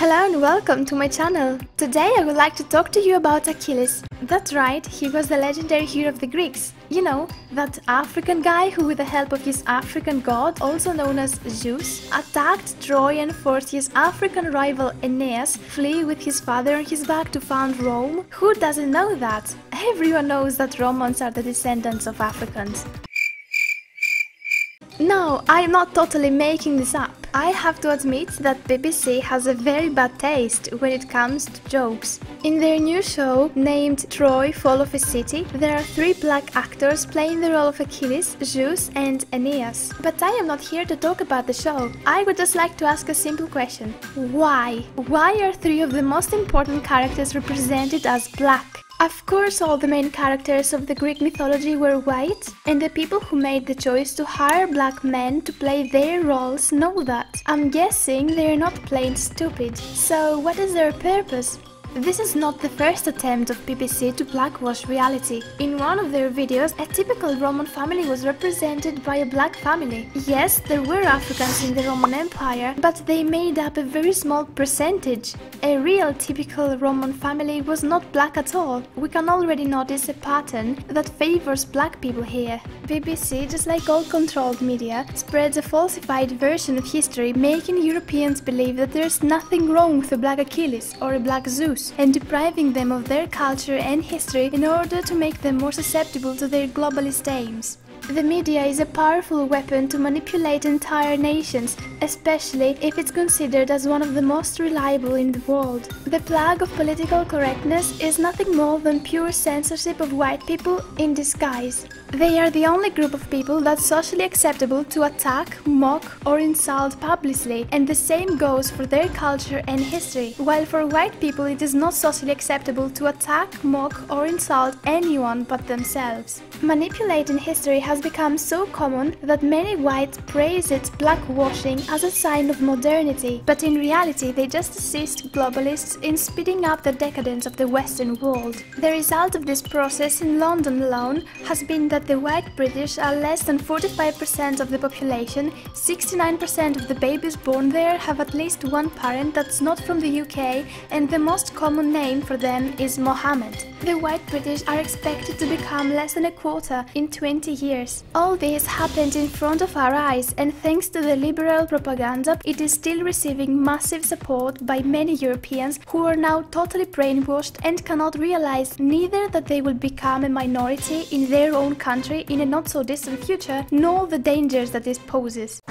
Hello and welcome to my channel. Today I would like to talk to you about Achilles. That's right, he was the legendary hero of the Greeks. You know, that African guy who with the help of his African god, also known as Zeus, attacked Troy and forced his African rival Aeneas flee with his father on his back to found Rome? Who doesn't know that? Everyone knows that Romans are the descendants of Africans. No, I'm not totally making this up. I have to admit that BBC has a very bad taste when it comes to jokes. In their new show, named Troy Fall of a City, there are 3 black actors playing the role of Achilles, Zeus and Aeneas. But I am not here to talk about the show. I would just like to ask a simple question. Why? Why are 3 of the most important characters represented as black? Of course, all the main characters of the Greek mythology were white, and the people who made the choice to hire black men to play their roles know that. I'm guessing they're not plain stupid. So what is their purpose? This is not the first attempt of BBC to blackwash reality. In one of their videos, a typical Roman family was represented by a black family. Yes, there were Africans in the Roman Empire, but they made up a very small percentage. A real typical Roman family was not black at all. We can already notice a pattern that favors black people here. BBC, just like all controlled media, spreads a falsified version of history, making Europeans believe that there's nothing wrong with a black Achilles or a black Zeus, and depriving them of their culture and history in order to make them more susceptible to their globalist aims. The media is a powerful weapon to manipulate entire nations, especially if it's considered as one of the most reliable in the world. The plague of political correctness is nothing more than pure censorship of white people in disguise. They are the only group of people that's socially acceptable to attack, mock or insult publicly, and the same goes for their culture and history, while for white people it is not socially acceptable to attack, mock or insult anyone but themselves. Manipulating history has become so common that many whites praise its blackwashing as a sign of modernity, but in reality they just assist globalists in speeding up the decadence of the Western world. The result of this process in London alone has been that the white British are less than 45% of the population, 69% of the babies born there have at least one parent that's not from the UK, and the most common name for them is Mohammed. The white British are expected to become less than a quarter in 20 years. All this happened in front of our eyes, and thanks to the liberal propaganda, it is still receiving massive support by many Europeans who are now totally brainwashed and cannot realize neither that they will become a minority in their own country in a not so distant future, nor the dangers that this poses.